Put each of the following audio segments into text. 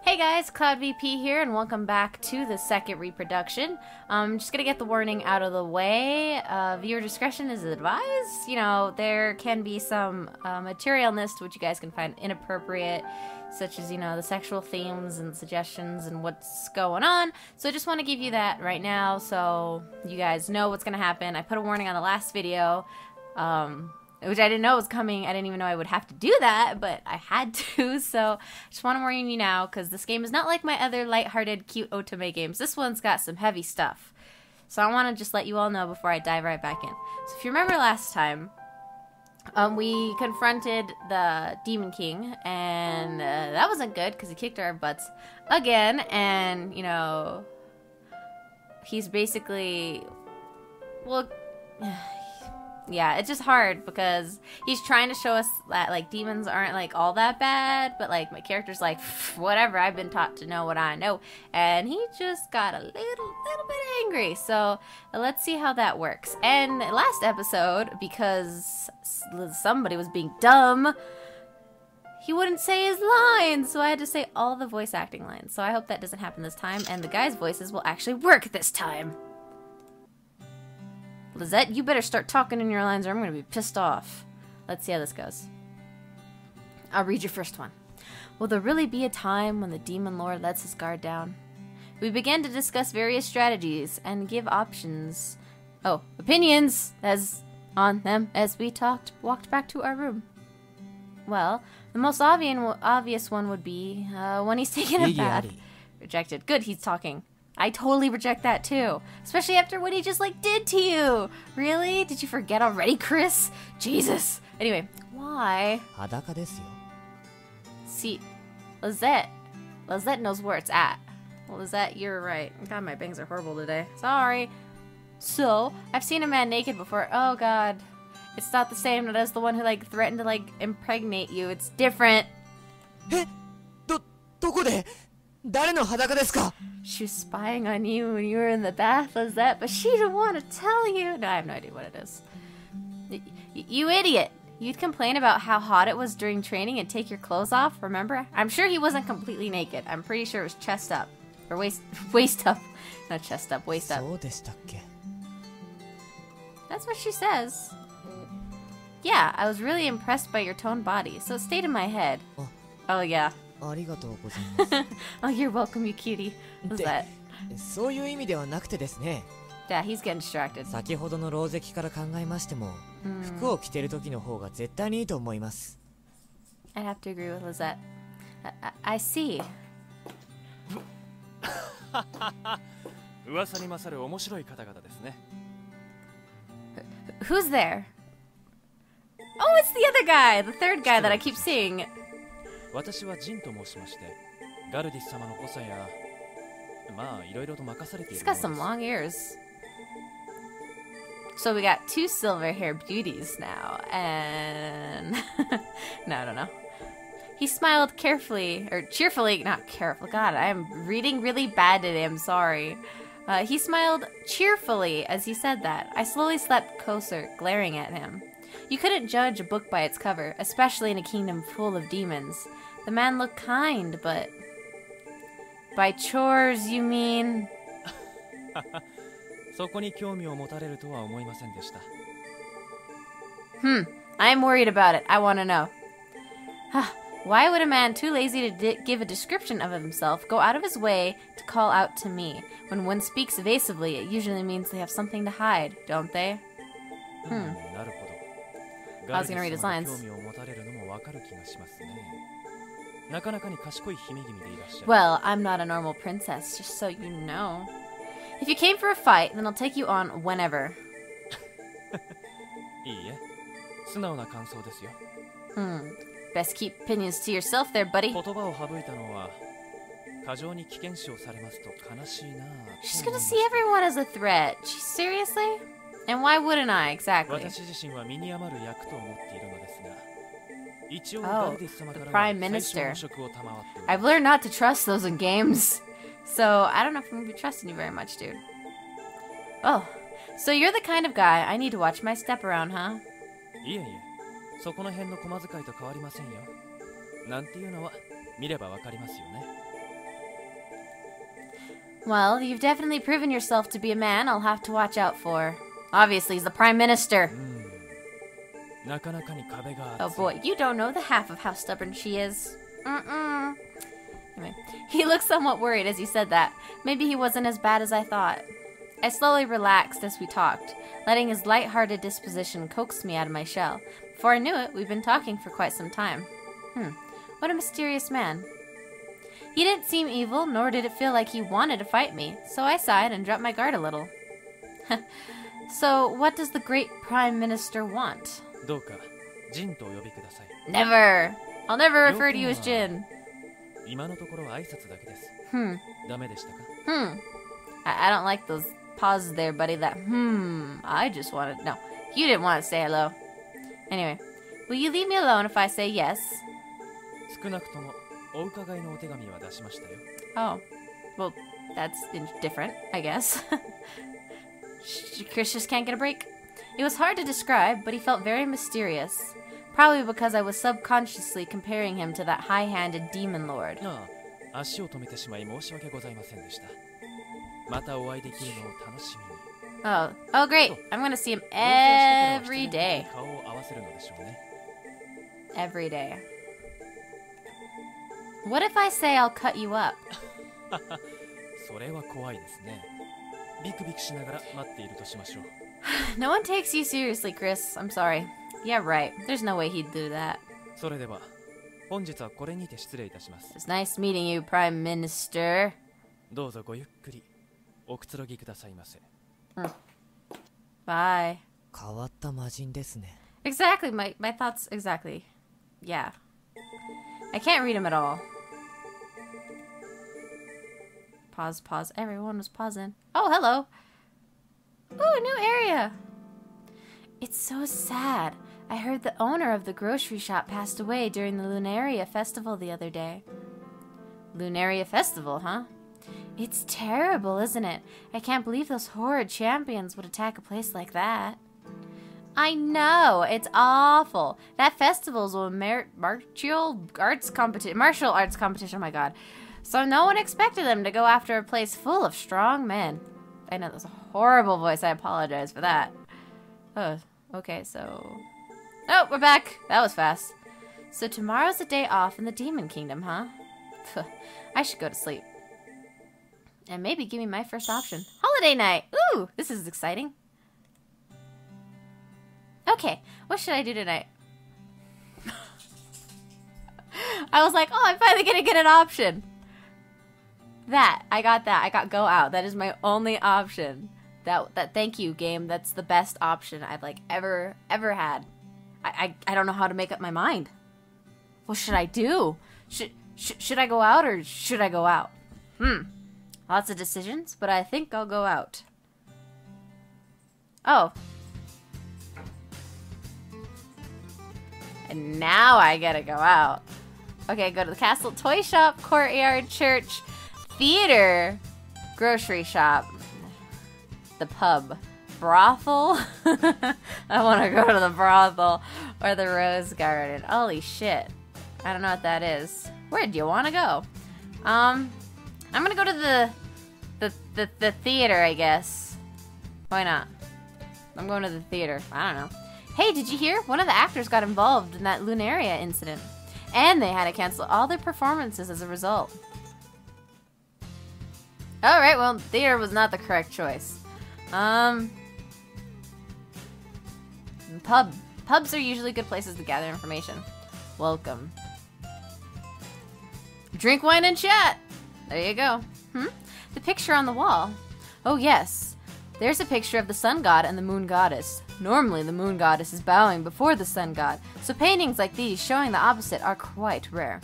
Hey guys, Cloud VP here, and welcome back to the second reproduction. I'm just gonna get the warning out of the way. Viewer discretion is advised. You know, there can be some material in this to which you guys can find inappropriate, such as, you know, the sexual themes and suggestions and what's going on. So I just want to give you that right now so you guys know what's gonna happen. I put a warning on the last video. Which I didn't know was coming. I didn't even know I would have to do that, but I had to, so I just want to warn you now, because this game is not like my other lighthearted, cute otome games. This one's got some heavy stuff. So I want to just let you all know before I dive right back in. So if you remember last time, we confronted the Demon King, and that wasn't good, because he kicked our butts again, and, you know, he's basically, well, yeah, it's just hard because he's trying to show us that, like, demons aren't, like, all that bad, but, like, my character's like, whatever, I've been taught to know what I know, and he just got a little bit angry, so let's see how that works. And last episode, because somebody was being dumb, he wouldn't say his lines, so I had to say all the voice acting lines, so I hope that doesn't happen this time, and the guys' voices will actually work this time. Lizette, you better start talking in your lines or I'm going to be pissed off. Let's see how this goes. I'll read your first one. Will there really be a time when the Demon Lord lets his guard down? We began to discuss various strategies and give opinions on them as we walked back to our room. Well, the most obvious one would be when he's taking a bath. Rejected. Good, he's talking. I totally reject that too. Especially after what he just, like, did to you. Really? Did you forget already, Chris? Jesus. Anyway, why? See, Lizette knows where it's at. Well, Lizette, you're right. God, my bangs are horrible today. Sorry. So, I've seen a man naked before. Oh, God. It's not the same as the one who, like, threatened to, like, impregnate you. It's different. She was spying on you when you were in the bath, Lizette, but she didn't want to tell you. No, I have no idea what it is. You idiot. You'd complain about how hot it was during training and take your clothes off, remember? I'm sure he wasn't completely naked. I'm pretty sure it was chest up. Or waist up. Not chest up, waist up. That's what she says. Yeah, I was really impressed by your toned body, so it stayed in my head. Oh, yeah. Oh, you're welcome, you cutie. What's that? Yeah, he's getting distracted. I'd have to agree with Lizette. I see. Who's there? Oh, it's the other guy, the third guy that I keep seeing. He's got some long ears. So we got two silver hair beauties now, and no, I don't know. He smiled cheerfully, not careful. God, I am reading really bad today, I'm sorry. He smiled cheerfully as he said that. I slowly slept closer, glaring at him. You couldn't judge a book by its cover, especially in a kingdom full of demons. The man looked kind, but... By chores, you mean? I'm worried about it. I want to know. Why would a man too lazy to give a description of himself go out of his way to call out to me? When one speaks evasively, it usually means they have something to hide, don't they? I was going to read his lines. Well, I'm not a normal princess, just so you know. If you came for a fight, then I'll take you on whenever. Best keep opinions to yourself there, buddy. She's gonna see everyone as a threat. Seriously? And why wouldn't I, exactly? Oh, the Prime Minister. I've learned not to trust those in games. So, I don't know if I'm going to be trusting you very much, dude. Oh, so you're the kind of guy I need to watch my step around, huh? Well, you've definitely proven yourself to be a man I'll have to watch out for. Obviously, he's the Prime Minister. Oh boy, you don't know the half of how stubborn she is. Anyway, he looked somewhat worried as he said that. Maybe he wasn't as bad as I thought. I slowly relaxed as we talked, letting his light-hearted disposition coax me out of my shell. Before I knew it, we'd been talking for quite some time. What a mysterious man. He didn't seem evil, nor did it feel like he wanted to fight me, so I sighed and dropped my guard a little. So, what does the great Prime Minister want? Never! I'll never refer to you as Jin. I don't like those pauses there, buddy. That, I just wanted... No, you didn't want to say hello. Anyway, will you leave me alone if I say yes? Oh, well, that's different, I guess. Chris just can't get a break. It was hard to describe, but he felt very mysterious. Probably because I was subconsciously comparing him to that high-handed demon lord. Oh great. I'm gonna see him every day. Every day. What if I say I'll cut you up? No one takes you seriously, Chris. I'm sorry. Yeah, right. There's no way he'd do that. It's nice meeting you, Prime Minister. Bye. Exactly, my thoughts exactly. Yeah. I can't read him at all. Pause. Everyone was pausing. Oh, hello. Ooh, a new area. It's so sad. I heard the owner of the grocery shop passed away during the Lunaria Festival the other day. Lunaria Festival, huh? It's terrible, isn't it? I can't believe those horrid champions would attack a place like that. I know, it's awful. That festival's a martial arts competition, oh my god. So no one expected them to go after a place full of strong men. I know, that's a horrible voice, I apologize for that. Oh, okay, so... Oh, we're back! That was fast. So tomorrow's a day off in the Demon Kingdom, huh? I should go to sleep. And maybe give me my first option. Holiday night! Ooh, this is exciting. Okay, what should I do tonight? I was like, oh, I'm finally gonna get an option. I got go out. That is my only option. Thank you, game. That's the best option I've like ever had. I don't know how to make up my mind. What should I do? Should I go out or should I go out? Lots of decisions, but I think I'll go out. Oh. And now I gotta go out. Okay, go to the castle, toy shop, courtyard, church, theater, grocery shop, the pub, brothel. I want to go to the brothel or the rose garden. Holy shit. I don't know what that is. Where do you want to go? I'm gonna go to the theater, I guess. Why not? I'm going to the theater. I don't know. Hey, did you hear? One of the actors got involved in that Lunaria incident. And they had to cancel all their performances as a result. Alright, well, theater was not the correct choice. Pubs are usually good places to gather information. Welcome. Drink wine and chat! There you go. The picture on the wall. Oh, yes. There's a picture of the sun god and the moon goddess. Normally, the moon goddess is bowing before the sun god, so paintings like these showing the opposite are quite rare.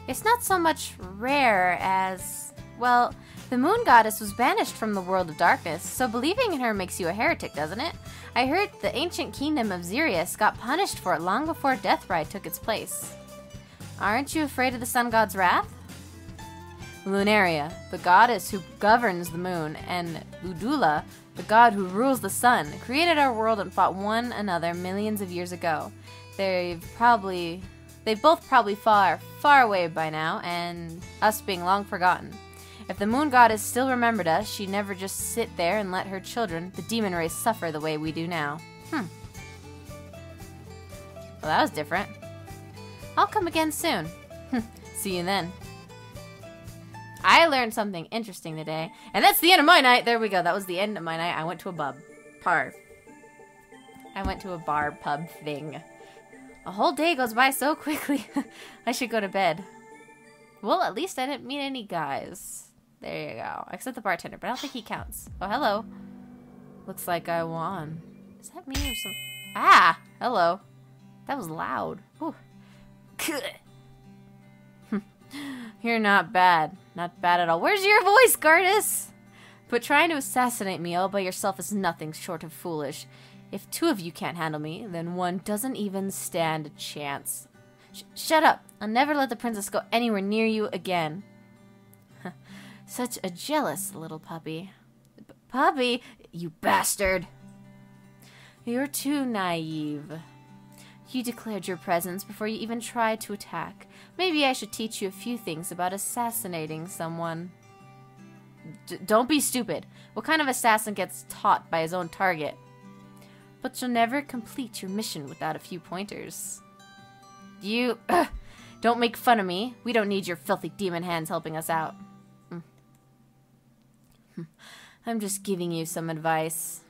It's not so much rare as... well, the moon goddess was banished from the world of darkness, so believing in her makes you a heretic, doesn't it? I heard the ancient kingdom of Xerius got punished for it long before Deathride took its place. Aren't you afraid of the sun god's wrath? Lunaria, the goddess who governs the moon, and Udula, the god who rules the sun, created our world and fought one another millions of years ago. They've both probably far, far away by now, and us being long forgotten. If the moon goddess still remembered us, she'd never just sit there and let her children, the demon race, suffer the way we do now. Well, that was different. I'll come again soon. See you then. I learned something interesting today. And that's the end of my night. There we go. That was the end of my night. I went to a bar pub thing. A whole day goes by so quickly. I should go to bed. Well, at least I didn't meet any guys. There you go. Except the bartender, but I don't think he counts. Oh, hello. Looks like I won. Does that mean there's some... Ah! Hello. That was loud. Ooh. You're not bad. Not bad at all. Where's your voice, Gardas? But trying to assassinate me all by yourself is nothing short of foolish. If two of you can't handle me, then one doesn't even stand a chance. Shut up. I'll never let the princess go anywhere near you again. Such a jealous little puppy. Puppy? You bastard. You're too naive. You declared your presence before you even tried to attack. Maybe I should teach you a few things about assassinating someone. Don't be stupid. What kind of assassin gets taught by his own target? But you'll never complete your mission without a few pointers. You... don't make fun of me. We don't need your filthy demon hands helping us out. I'm just giving you some advice.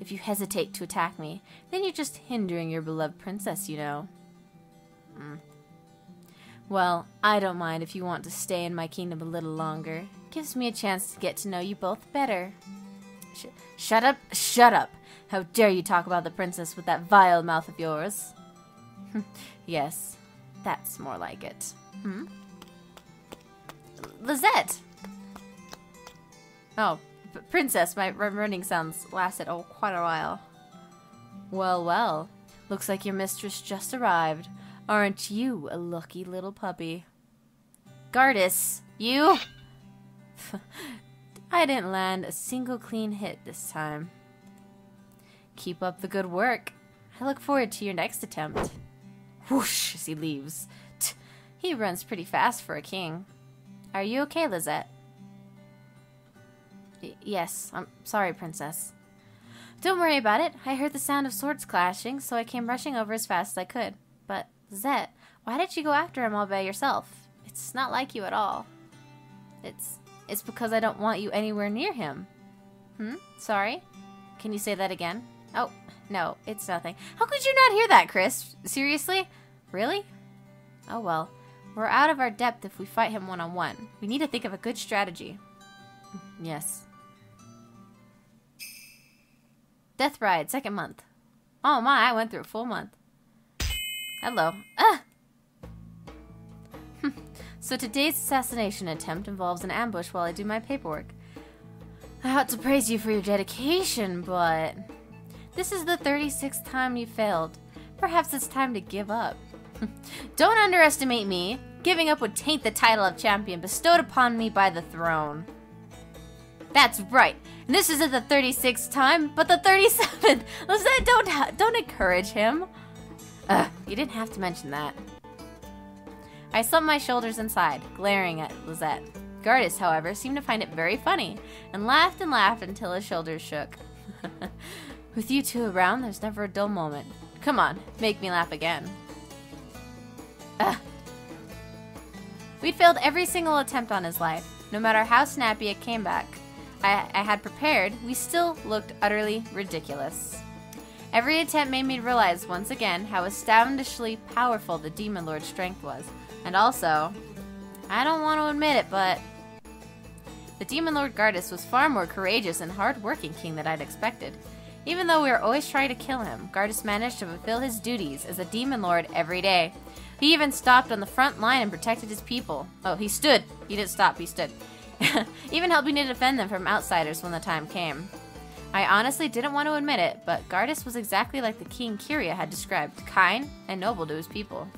If you hesitate to attack me, then you're just hindering your beloved princess, you know. Well, I don't mind if you want to stay in my kingdom a little longer. Gives me a chance to get to know you both better. Shut up, shut up. How dare you talk about the princess with that vile mouth of yours? Yes, that's more like it. Lizette! Oh, princess, my running sounds lasted quite a while. Well, well, looks like your mistress just arrived. Aren't you a lucky little puppy? Gardas, you? I didn't land a single clean hit this time. Keep up the good work. I look forward to your next attempt. Whoosh, as he leaves. He runs pretty fast for a king. Are you okay, Lizette? Yes, I'm sorry, princess. Don't worry about it. I heard the sound of swords clashing, so I came rushing over as fast as I could. But, Lizette, why did you go after him all by yourself? It's not like you at all. It's because I don't want you anywhere near him. Sorry? Can you say that again? Oh, no, it's nothing. How could you not hear that, Chris? Seriously? Really? Oh well. We're out of our depth if we fight him one-on-one. We need to think of a good strategy. Yes. Death Ride, 2nd month. Oh my, I went through a full month. Hello. So today's assassination attempt involves an ambush while I do my paperwork. I ought to praise you for your dedication, but... this is the 36th time you failed. Perhaps it's time to give up. Don't underestimate me. Giving up would taint the title of champion bestowed upon me by the throne. That's right. And this isn't the 36th time, but the 37th. Lizette, don't encourage him. You didn't have to mention that. I slumped my shoulders inside, glaring at Lizette. Gardas, however, seemed to find it very funny, and laughed until his shoulders shook. With you two around, there's never a dull moment. Come on, make me laugh again. We'd failed every single attempt on his life. No matter how snappy it came back I had prepared, we still looked utterly ridiculous. Every attempt made me realize once again how astoundingly powerful the Demon Lord's strength was. And also, I don't want to admit it, but the Demon Lord Gardas was far more courageous and hard-working king than I'd expected. Even though we were always trying to kill him, Gardas managed to fulfill his duties as a Demon Lord every day. He even stopped on the front line and protected his people. Oh, he stood. He didn't stop, he stood. Even helping to defend them from outsiders when the time came. I honestly didn't want to admit it, but Gardas was exactly like the King Kyria had described, kind and noble to his people.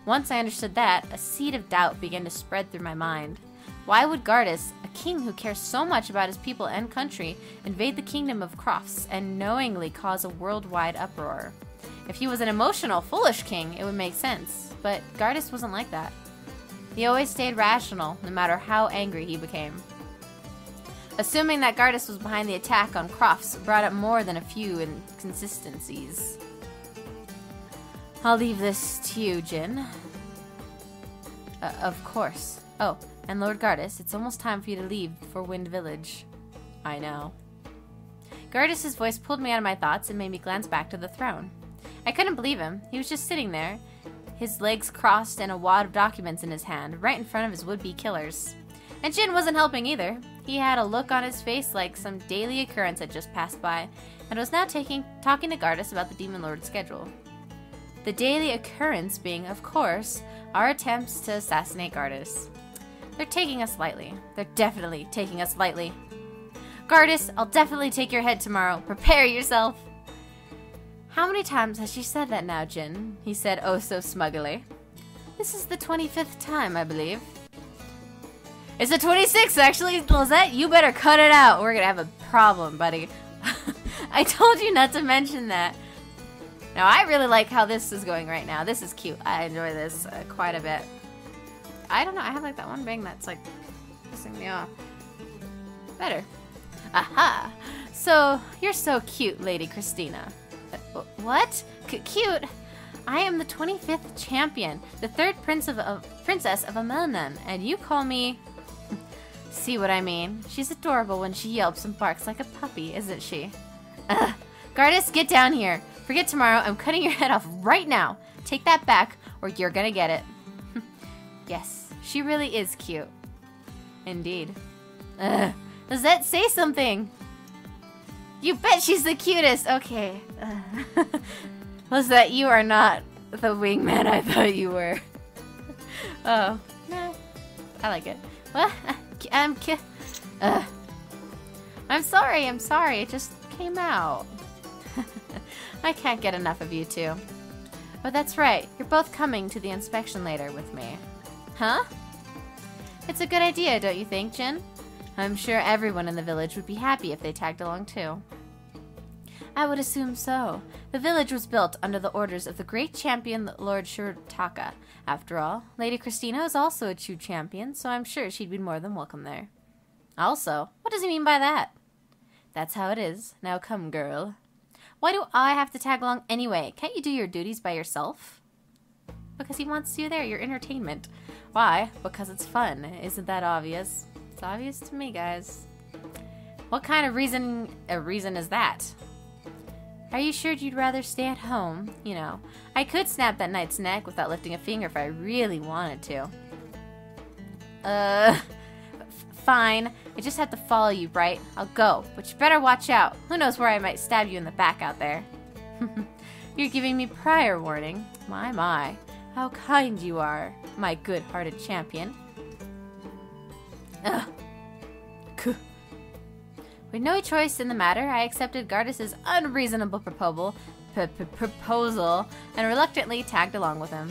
Once I understood that, a seed of doubt began to spread through my mind. Why would Gardas, a king who cares so much about his people and country, invade the kingdom of Crofts and knowingly cause a worldwide uproar? If he was an emotional, foolish king, it would make sense, but Gardas wasn't like that. He always stayed rational, no matter how angry he became. Assuming that Gardas was behind the attack on Crofts brought up more than a few inconsistencies. I'll leave this to you, Jin. Of course. Oh, and Lord Gardas, it's almost time for you to leave for Wind Village. I know. Gardas's voice pulled me out of my thoughts and made me glance back to the throne. I couldn't believe him. He was just sitting there, his legs crossed and a wad of documents in his hand, right in front of his would-be killers. And Jin wasn't helping either. He had a look on his face like some daily occurrence had just passed by, and was now talking to Gardas about the Demon Lord's schedule. The daily occurrence being, of course, our attempts to assassinate Gardas. They're taking us lightly. They're definitely taking us lightly. Gardas, I'll definitely take your head tomorrow. Prepare yourself. How many times has she said that now, Jin? He said oh so smugly. This is the 25th time, I believe. It's the 26th, actually. Lizette, you better cut it out. We're gonna have a problem, buddy. I told you not to mention that. Now, I really like how this is going right now. This is cute. I enjoy this quite a bit. I don't know. I have like that one bang that's like pissing me off. Better. Aha! So, you're so cute, Lady Christina. What? Cute? I am the 25th champion, the third princess of Amelnan, and you call me... See what I mean? She's adorable when she yelps and barks like a puppy, isn't she? Gardas, get down here. Forget tomorrow. I'm cutting your head off right now. Take that back, or you're gonna get it. Yes, she really is cute. Indeed. Does that say something? You bet she's the cutest. Okay. Was that you are not the wingman I thought you were? Oh, no. I like it. What? I'm sorry. It just came out. I can't get enough of you two. Oh, that's right. You're both coming to the inspection later with me. Huh? It's a good idea, don't you think, Jin? I'm sure everyone in the village would be happy if they tagged along too. I would assume so. The village was built under the orders of the great champion Lord Shurtaka. After all, Lady Christina is also a true champion, so I'm sure she'd be more than welcome there. Also, what does he mean by that? That's how it is. Now come, girl. Why do I have to tag along anyway? Can't you do your duties by yourself? Because he wants you there, your entertainment. Why? Because it's fun. Isn't that obvious? It's obvious to me, guys. What kind of reason is that? Are you sure you'd rather stay at home? You know, I could snap that knight's neck without lifting a finger if I really wanted to. Fine. I just have to follow you, right? I'll go, but you better watch out. Who knows where I might stab you in the back out there. You're giving me prior warning. My. How kind you are, my good-hearted champion. Ugh. With no choice in the matter, I accepted Gardas's unreasonable proposal and reluctantly tagged along with him.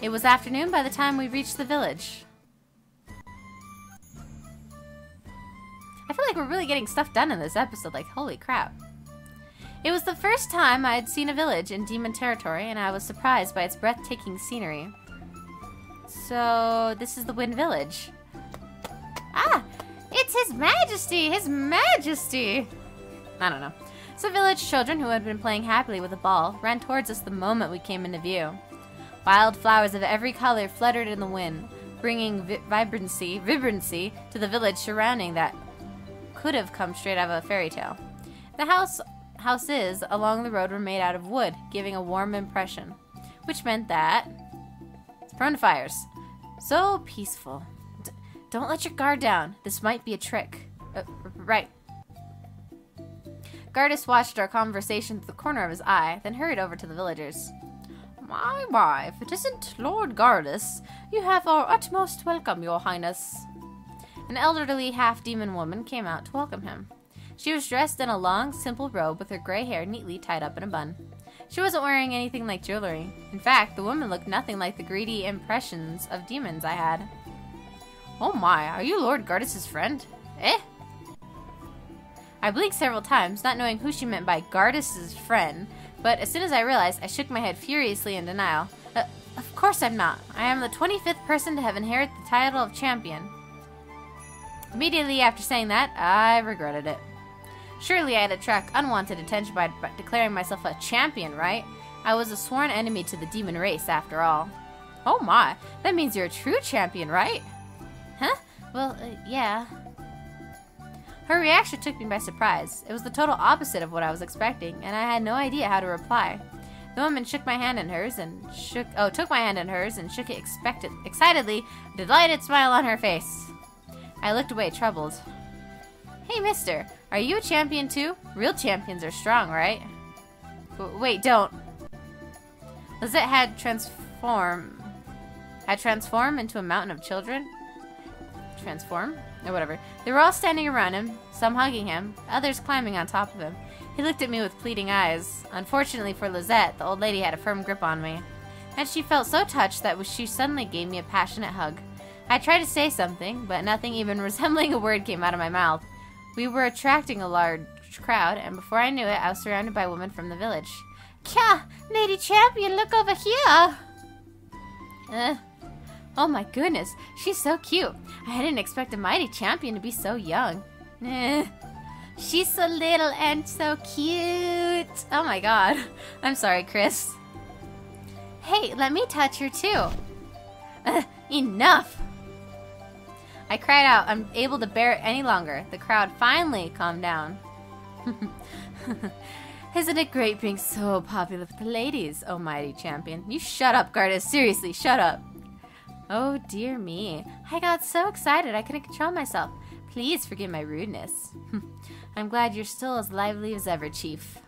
It was afternoon by the time we reached the village. I feel like we're really getting stuff done in this episode, like holy crap. It was the first time I had seen a village in Demon Territory, and I was surprised by its breathtaking scenery. So, this is the Wind Village. Ah! It's His Majesty! His Majesty! I don't know. Some village children who had been playing happily with a ball ran towards us the moment we came into view. Wild flowers of every color fluttered in the wind, bringing vibrancy to the village surrounding that could have come straight out of a fairy tale. The houses along the road were made out of wood, giving a warm impression, which meant that prone to fires. So peaceful. Don't let your guard down. This might be a trick. Right. Gardas watched our conversation through the corner of his eye, then hurried over to the villagers. My, if it isn't Lord Gardas, you have our utmost welcome, your highness. An elderly half-demon woman came out to welcome him. She was dressed in a long, simple robe with her gray hair neatly tied up in a bun. She wasn't wearing anything like jewelry. In fact, the woman looked nothing like the greedy impressions of demons I had. Oh my, are you Lord Gardas' friend? Eh? I blinked several times, not knowing who she meant by Gardas' friend, but as soon as I realized, I shook my head furiously in denial. Of course I'm not. I am the 25th person to have inherited the title of champion. Immediately after saying that, I regretted it. Surely I had attracted unwanted attention by declaring myself a champion, right? I was a sworn enemy to the demon race, after all. Oh my, that means you're a true champion, right? Huh? Well, yeah. Her reaction took me by surprise. It was the total opposite of what I was expecting, and I had no idea how to reply. The woman took my hand in hers and shook it excitedly, a delighted smile on her face. I looked away, troubled. Hey, mister, are you a champion too? Real champions are strong, right? Wait, don't. Lizette had transformed into a mountain of children? Transform? Or whatever. They were all standing around him, some hugging him, others climbing on top of him. He looked at me with pleading eyes. Unfortunately for Lizette, the old lady had a firm grip on me. And she felt so touched that she suddenly gave me a passionate hug. I tried to say something, but nothing even resembling a word came out of my mouth. We were attracting a large crowd, and before I knew it, I was surrounded by women from the village. Kya! Lady Champion, look over here! Oh my goodness, she's so cute. I didn't expect a mighty champion to be so young. She's so little and so cute. Oh my god. I'm sorry, Chris. Hey, let me touch her too. Enough! I cried out, unable to bear it any longer. The crowd finally calmed down. Isn't it great being so popular with the ladies, oh mighty champion? You shut up, Gardas. Seriously, shut up. Oh dear me. I got so excited I couldn't control myself. Please forgive my rudeness. I'm glad you're still as lively as ever, Chief.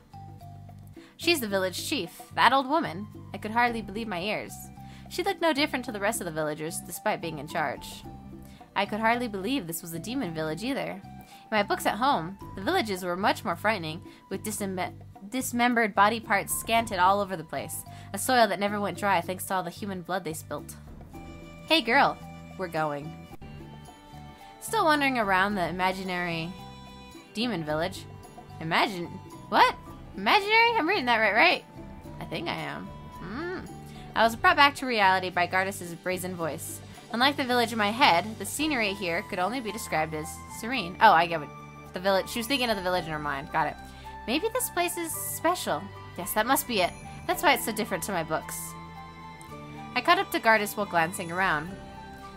She's the village chief, that old woman. I could hardly believe my ears. She looked no different to the rest of the villagers, despite being in charge. I could hardly believe this was a demon village either. In my books at home, the villages were much more frightening, with dismembered body parts scanted all over the place, a soil that never went dry thanks to all the human blood they spilt. Hey girl, we're going. Still wandering around the imaginary demon village. What? Imaginary? I'm reading that right? I think I am. I was brought back to reality by Gardas' brazen voice. Unlike the village in my head, the scenery here could only be described as serene. Oh, I get it. The village. She was thinking of the village in her mind. Got it. Maybe this place is special. Yes, that must be it. That's why it's so different to my books. I caught up to Gardas while glancing around.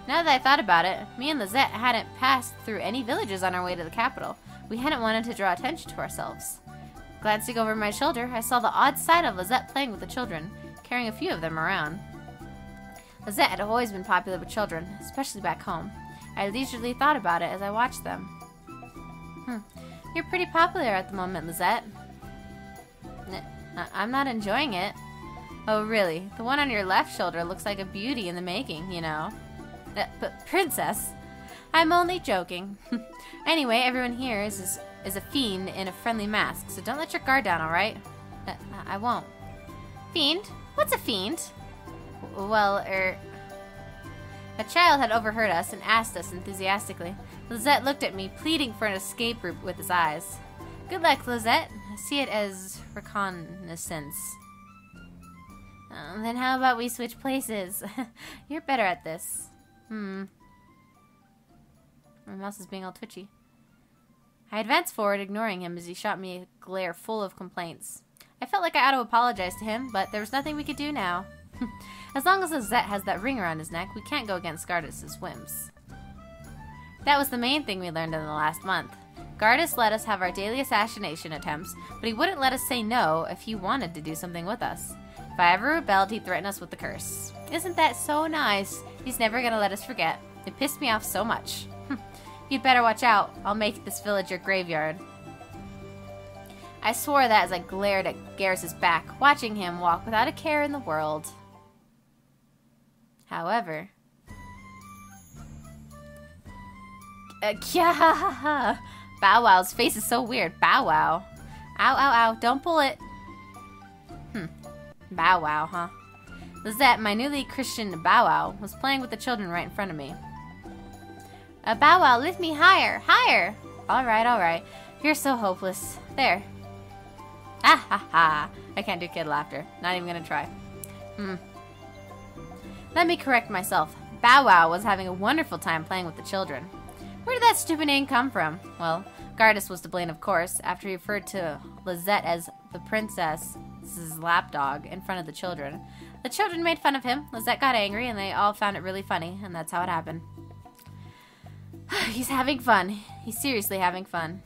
Now that I thought about it, me and Lizette hadn't passed through any villages on our way to the capital. We hadn't wanted to draw attention to ourselves. Glancing over my shoulder, I saw the odd sight of Lizette playing with the children, carrying a few of them around. Lizette had always been popular with children, especially back home. I leisurely thought about it as I watched them. You're pretty popular at the moment, Lizette. I'm not enjoying it. Oh, really? The one on your left shoulder looks like a beauty in the making, you know. But Princess, I'm only joking. Anyway, everyone here is a fiend in a friendly mask, so don't let your guard down, alright? I won't. Fiend? What's a fiend? Well, a child had overheard us and asked us enthusiastically. Lizette looked at me, pleading for an escape route with his eyes. Good luck, Lizette. See it as reconnaissance. Then how about we switch places? You're better at this. My mouse is being all twitchy. I advanced forward, ignoring him as he shot me a glare full of complaints. I felt like I ought to apologize to him, but there was nothing we could do now. As long as Lizette has that ring around his neck, we can't go against Gardas' whims. That was the main thing we learned in the last month. Gardas let us have our daily assassination attempts, but he wouldn't let us say no if he wanted to do something with us. If I ever rebelled, he'd threaten us with the curse. Isn't that so nice? He's never gonna let us forget. It pissed me off so much. You'd better watch out. I'll make this village your graveyard. I swore that as I glared at Garrus' back, watching him walk without a care in the world. However... Bow Wow's face is so weird. Bow Wow. Ow, ow, ow. Don't pull it. Bow Wow, huh? Lizette, my newly Christian Bow Wow, was playing with the children right in front of me. Bow Wow, lift me higher. Higher. Alright. You're so hopeless. There. Ah ha ha. I can't do kid laughter. Not even gonna try. Let me correct myself. Bow Wow was having a wonderful time playing with the children. Where did that stupid name come from? Well, Gardus was to blame, of course, after he referred to Lizette as the princess's lapdog in front of the children. The children made fun of him, Lizette got angry, and they all found it really funny, and that's how it happened. He's having fun. He's seriously having fun.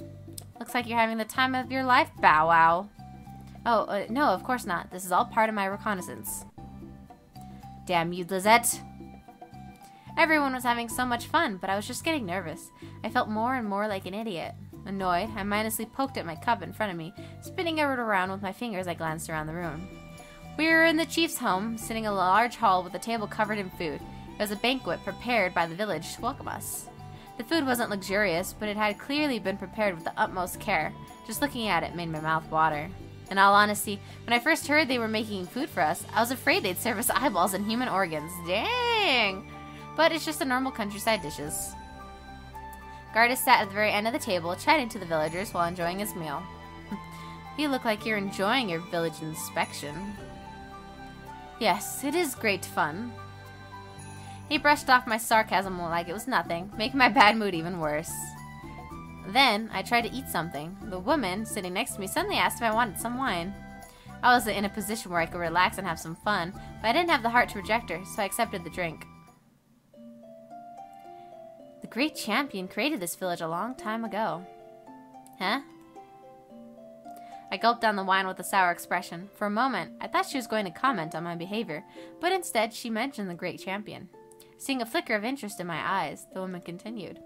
Looks like you're having the time of your life, Bow Wow. Oh, no, of course not. This is all part of my reconnaissance. Damn you, Lizette. Everyone was having so much fun, but I was just getting nervous. I felt more and more like an idiot. Annoyed, I mindlessly poked at my cup in front of me, spinning it around with my fingers. I glanced around the room. We were in the chief's home, sitting in a large hall with a table covered in food. It was a banquet prepared by the village to welcome us. The food wasn't luxurious, but it had clearly been prepared with the utmost care. Just looking at it made my mouth water. In all honesty, when I first heard they were making food for us, I was afraid they'd serve us eyeballs and human organs. Dang! But it's just the normal countryside dishes. Gardus sat at the very end of the table, chatting to the villagers while enjoying his meal. You look like you're enjoying your village inspection. Yes, it is great fun. He brushed off my sarcasm like it was nothing, making my bad mood even worse. Then, I tried to eat something. The woman sitting next to me suddenly asked if I wanted some wine. I wasn't in a position where I could relax and have some fun, but I didn't have the heart to reject her, so I accepted the drink. The great champion created this village a long time ago. Huh? I gulped down the wine with a sour expression. For a moment, I thought she was going to comment on my behavior, but instead she mentioned the great champion. Seeing a flicker of interest in my eyes, the woman continued.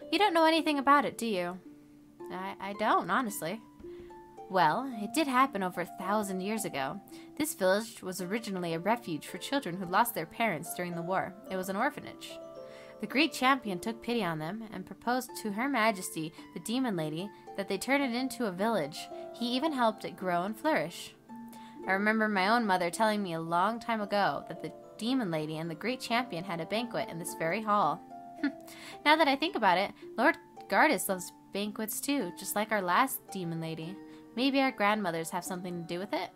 You don't know anything about it, do you? I don't, honestly. Well, it did happen over 1,000 years ago. This village was originally a refuge for children who lost their parents during the war. It was an orphanage. The great champion took pity on them and proposed to Her Majesty, the Demon Lady, that they turn it into a village. He even helped it grow and flourish. I remember my own mother telling me a long time ago that the Demon Lady and the great champion had a banquet in this very hall. Now that I think about it, Lord Gardus loves banquets too, just like our last Demon Lady. Maybe our grandmothers have something to do with it?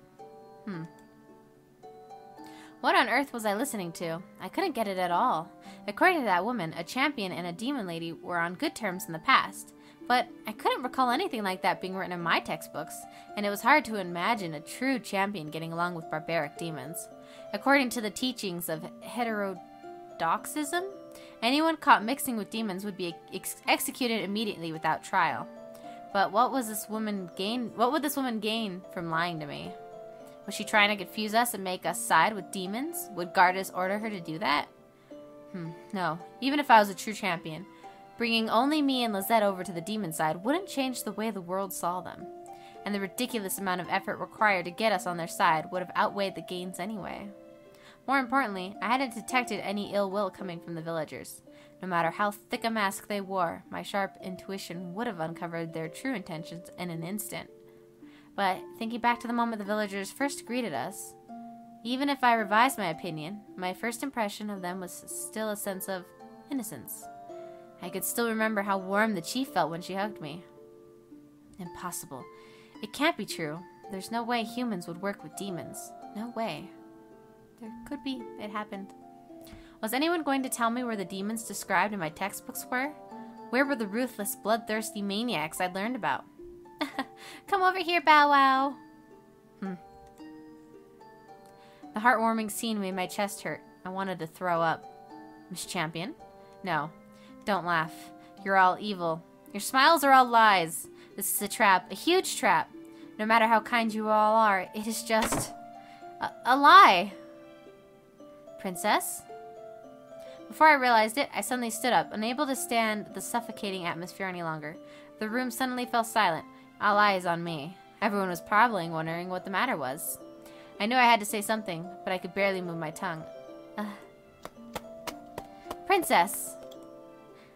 What on earth was I listening to? I couldn't get it at all. According to that woman, a champion and a demon lady were on good terms in the past. But I couldn't recall anything like that being written in my textbooks, and it was hard to imagine a true champion getting along with barbaric demons. According to the teachings of heterodoxism, anyone caught mixing with demons would be executed immediately without trial. But what would this woman gain from lying to me? Was she trying to confuse us and make us side with demons? Would Gardus order her to do that? No. Even if I was a true champion, bringing only me and Lizette over to the demon side wouldn't change the way the world saw them. And the ridiculous amount of effort required to get us on their side would have outweighed the gains anyway. More importantly, I hadn't detected any ill will coming from the villagers. No matter how thick a mask they wore, my sharp intuition would have uncovered their true intentions in an instant. But thinking back to the moment the villagers first greeted us, even if I revised my opinion, my first impression of them was still a sense of innocence. I could still remember how warm the chief felt when she hugged me. Impossible. It can't be true. There's no way humans would work with demons. No way. There could be. It happened. Was anyone going to tell me where the demons described in my textbooks were? Where were the ruthless, bloodthirsty maniacs I'd learned about? Come over here, Bow Wow. The heartwarming scene made my chest hurt. I wanted to throw up. Miss Champion? No. Don't laugh. You're all evil. Your smiles are all lies. This is a trap. A huge trap. No matter how kind you all are, it is just a lie. Princess? Before I realized it, I suddenly stood up, unable to stand the suffocating atmosphere any longer. The room suddenly fell silent. All eyes on me. Everyone was probably wondering what the matter was. I knew I had to say something, but I could barely move my tongue. Princess!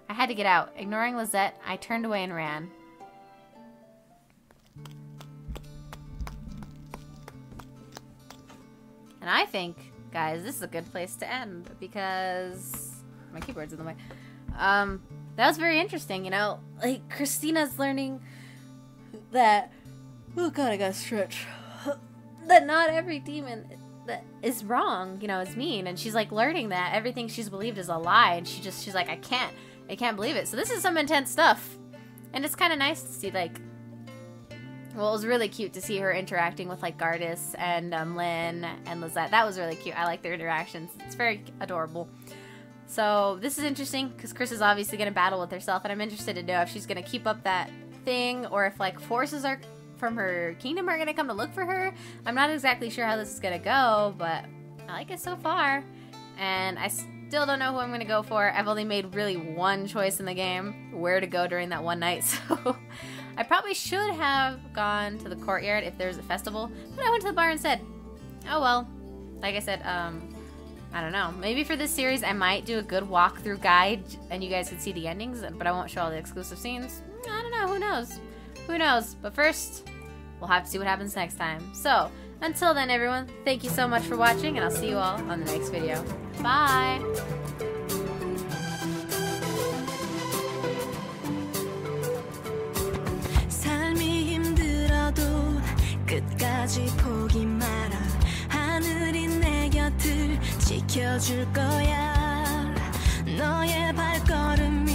I had to get out. Ignoring Lizette, I turned away and ran. And I think, guys, this is a good place to end because my keyboard's in the way. That was very interesting, you know? Like, Christina's learning that... Oh god, I gotta stretch. That not every demon is wrong, you know, is mean, and she's like learning that everything she's believed is a lie, and she's like, I can't believe it. So this is some intense stuff, and it's kind of nice to see, like, well, it was really cute to see her interacting with like Gardis and Lynn and Lizette. That was really cute. I like their interactions. It's very adorable. So this is interesting because Chris is obviously going to battle with herself, and I'm interested to know if she's going to keep up that thing or if like forces are from her kingdom are going to come to look for her. I'm not exactly sure how this is going to go, but I like it so far. And I still don't know who I'm going to go for. I've only made really one choice in the game, where to go during that one night. So I probably should have gone to the courtyard if there's a festival, but I went to the bar instead. Oh well. Like I said, I don't know. Maybe for this series I might do a good walkthrough guide and you guys can see the endings, but I won't show all the exclusive scenes. I don't know. Who knows? Who knows? But first, we'll have to see what happens next time. So, until then everyone, thank you so much for watching, and I'll see you all on the next video. Bye! 끝까지 포기 마라. 하늘이 내 곁을 지켜줄 거야. 너의 발걸음이